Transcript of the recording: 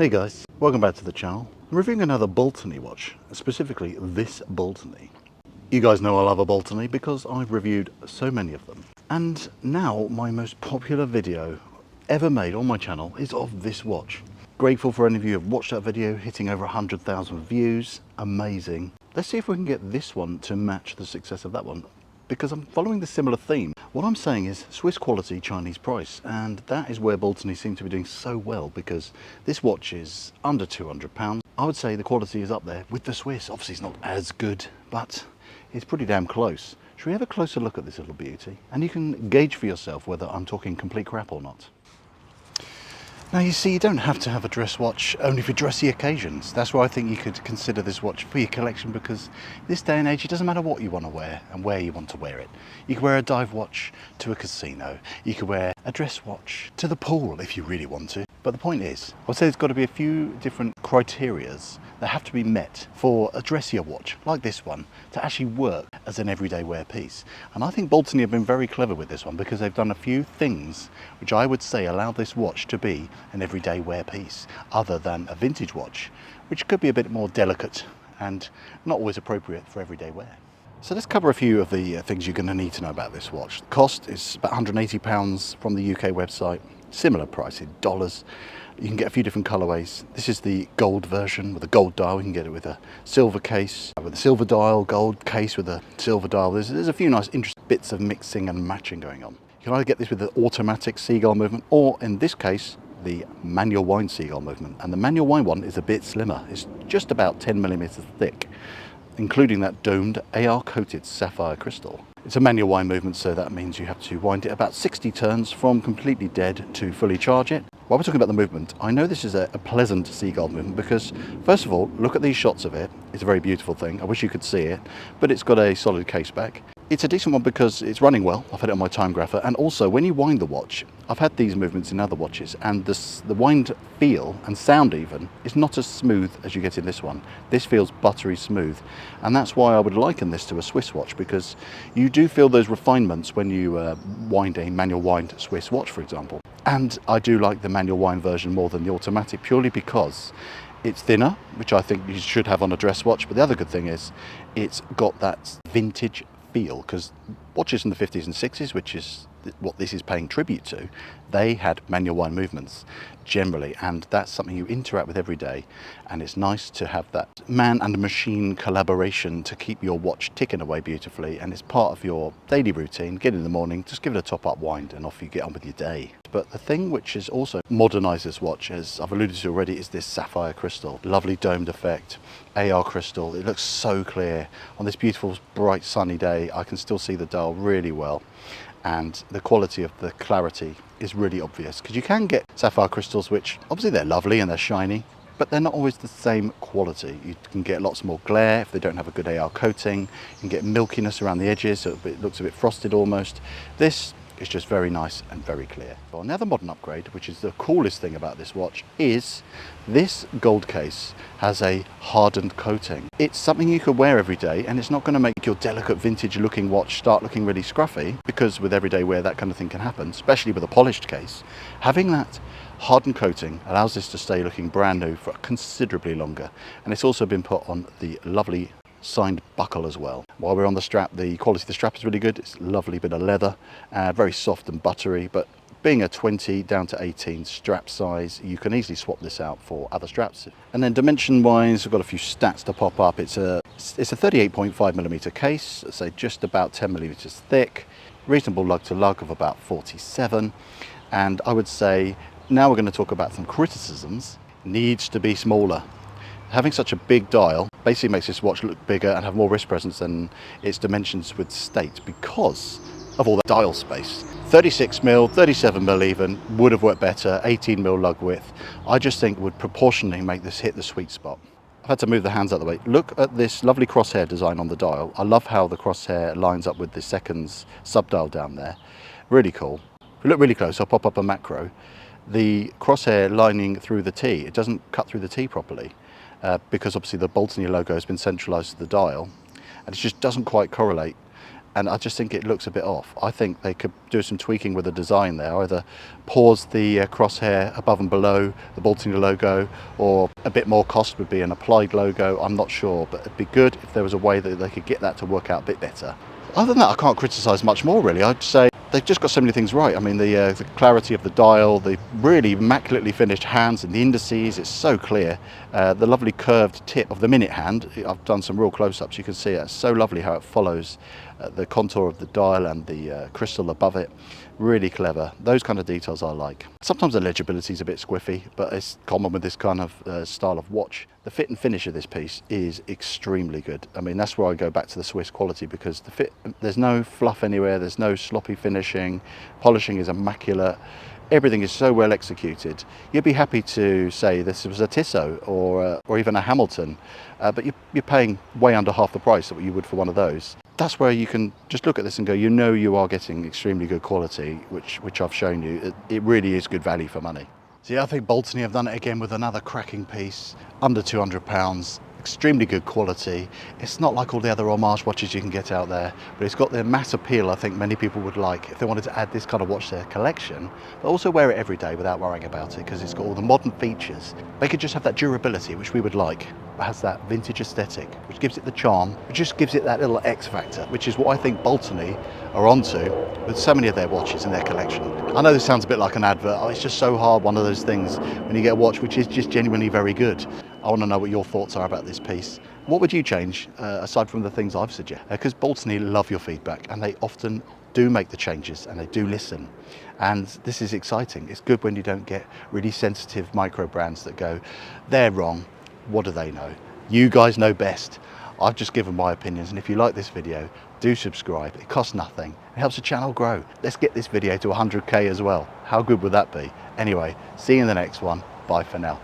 Hey guys, welcome back to the channel. I'm reviewing another Baltany watch, specifically this Baltany. You guys know I love a Baltany because I've reviewed so many of them. And now my most popular video ever made on my channel is of this watch. Grateful for any of you who have watched that video, hitting over 100,000 views. Amazing. Let's see if we can get this one to match the success of that one, because I'm following the similar theme. What I'm saying is Swiss quality, Chinese price, and that is where Baltany seem to be doing so well, because this watch is under £200. I would say the quality is up there with the Swiss. Obviously it's not as good, but it's pretty damn close. Should we have a closer look at this little beauty? And you can gauge for yourself whether I'm talking complete crap or not. Now you see, you don't have to have a dress watch only for dressy occasions. That's why I think you could consider this watch for your collection, because this day and age it doesn't matter what you want to wear and where you want to wear it. You could wear a dive watch to a casino. You could wear a dress watch to the pool if you really want to. But the point is, I would say there's got to be a few different criterias that have to be met for a dressier watch like this one to actually work as an everyday wear piece. And I think Baltany have been very clever with this one, because they've done a few things which I would say allow this watch to be an everyday wear piece, other than a vintage watch, which could be a bit more delicate and not always appropriate for everyday wear. So let's cover a few of the things you're going to need to know about this watch. The cost is about £180 from the UK website, similar price in dollars. You can get a few different colorways. This is the gold version with a gold dial. You can get it with a silver case, with a silver dial, gold case with a silver dial. There's a few nice interesting bits of mixing and matching going on. You can either get this with the automatic seagull movement, or in this case, the manual wind seagull movement. And the manual wind one is a bit slimmer. It's just about 10 millimeters thick, including that domed AR coated sapphire crystal. It's a manual wind movement, so that means you have to wind it about 60 turns from completely dead to fully charge it. While we're talking about the movement, I know this is a pleasant seagull movement because, first of all, look at these shots of it. It's a very beautiful thing. I wish you could see it, but it's got a solid case back. It's a decent one because it's running well. I've had it on my time grapher, and also when you wind the watch, I've had these movements in other watches, and the wind feel and sound even is not as smooth as you get in this one. This feels buttery smooth, and that's why I would liken this to a Swiss watch, because you do feel those refinements when you wind a manual wind Swiss watch, for example. And I do like the manual wind version more than the automatic, purely because it's thinner, which I think you should have on a dress watch. But the other good thing is it's got that vintage feel, because watches in the 50s and 60s, which is what this is paying tribute to, they had manual wind movements generally, and that's something you interact with every day, and it's nice to have that man and machine collaboration to keep your watch ticking away beautifully, and it's part of your daily routine. Get in the morning, just give it a top up wind and off you get on with your day. But the thing which is also modernised this watch, as I've alluded to already, is this sapphire crystal. Lovely domed effect, AR crystal. It looks so clear. On this beautiful bright sunny day, I can still see the dial really well, and the quality of the clarity is really obvious, because you can get sapphire crystals which obviously they're lovely and they're shiny, but they're not always the same quality. You can get lots more glare if they don't have a good AR coating. You can get milkiness around the edges, so it looks a bit frosted almost. This is just very nice and very clear. Well, another modern upgrade, which is the coolest thing about this watch, is this gold case has a hardened coating. It's something you could wear every day, and it's not going to make your delicate vintage looking watch start looking really scruffy, because with everyday wear that kind of thing can happen, especially with a polished case. Having that hardened coating allows this to stay looking brand new for considerably longer, and it's also been put on the lovely signed buckle as well. While we're on the strap, the quality of the strap is really good. It's a lovely bit of leather, very soft and buttery, but being a 20 down to 18 strap size, you can easily swap this out for other straps. And then dimension wise, we've got a few stats to pop up. It's a 38.5mm case, so just about 10mm thick, reasonable lug to lug of about 47, and I would say now we're going to talk about some criticisms. Needs to be smaller. Having such a big dial basically makes this watch look bigger and have more wrist presence than its dimensions would state, because of all that dial space. 36mm, 37mm even would have worked better. 18mm lug width, I just think would proportionally make this hit the sweet spot. I've had to move the hands out of the way. Look at this lovely crosshair design on the dial. I love how the crosshair lines up with the seconds subdial down there. Really cool. If we look really close, I'll pop up a macro. The crosshair lining through the T, it doesn't cut through the T properly. Because obviously the Baltany logo has been centralised to the dial, and it just doesn't quite correlate. and I just think it looks a bit off. I think they could do some tweaking with the design there, either pause the crosshair above and below the Baltany logo, or a bit more cost would be an applied logo. I'm not sure, but it'd be good if there was a way that they could get that to work out a bit better. Other than that, I can't criticise much more really. I'd say they've just got so many things right. I mean, the clarity of the dial, the really immaculately finished hands and the indices, it's so clear. The lovely curved tip of the minute hand, I've done some real close-ups, you can see it. It's so lovely how it follows the contour of the dial and the crystal above it. Really clever. Those kind of details I like. Sometimes the legibility is a bit squiffy, but it's common with this kind of style of watch. The fit and finish of this piece is extremely good. I mean, that's where I go back to the Swiss quality, because the fit, there's no fluff anywhere, there's no sloppy finishing, polishing is immaculate. Everything is so well executed. You'd be happy to say this was a Tissot or even a Hamilton, but you're paying way under half the price that you would for one of those. That's where you can just look at this and go, you know you are getting extremely good quality, which I've shown you. It really is good value for money. So yeah, I think Baltany have done it again with another cracking piece, under £200. Extremely good quality. It's not like all the other homage watches you can get out there, but it's got the mass appeal I think many people would like if they wanted to add this kind of watch to their collection, but also wear it every day without worrying about it, because it's got all the modern features. They could just have that durability, which we would like. It has that vintage aesthetic, which gives it the charm, which just gives it that little X factor, which is what I think Baltany are onto with so many of their watches in their collection. I know this sounds a bit like an advert. Oh, it's just so hard, one of those things, when you get a watch which is just genuinely very good. I want to know what your thoughts are about this piece. What would you change, aside from the things I've suggested? Because Baltany love your feedback, and they often do make the changes, and they do listen. And this is exciting. It's good when you don't get really sensitive micro brands that go, they're wrong, what do they know? You guys know best. I've just given my opinions, and if you like this video, do subscribe. It costs nothing. It helps the channel grow. Let's get this video to 100k as well. How good would that be? Anyway, see you in the next one. Bye for now.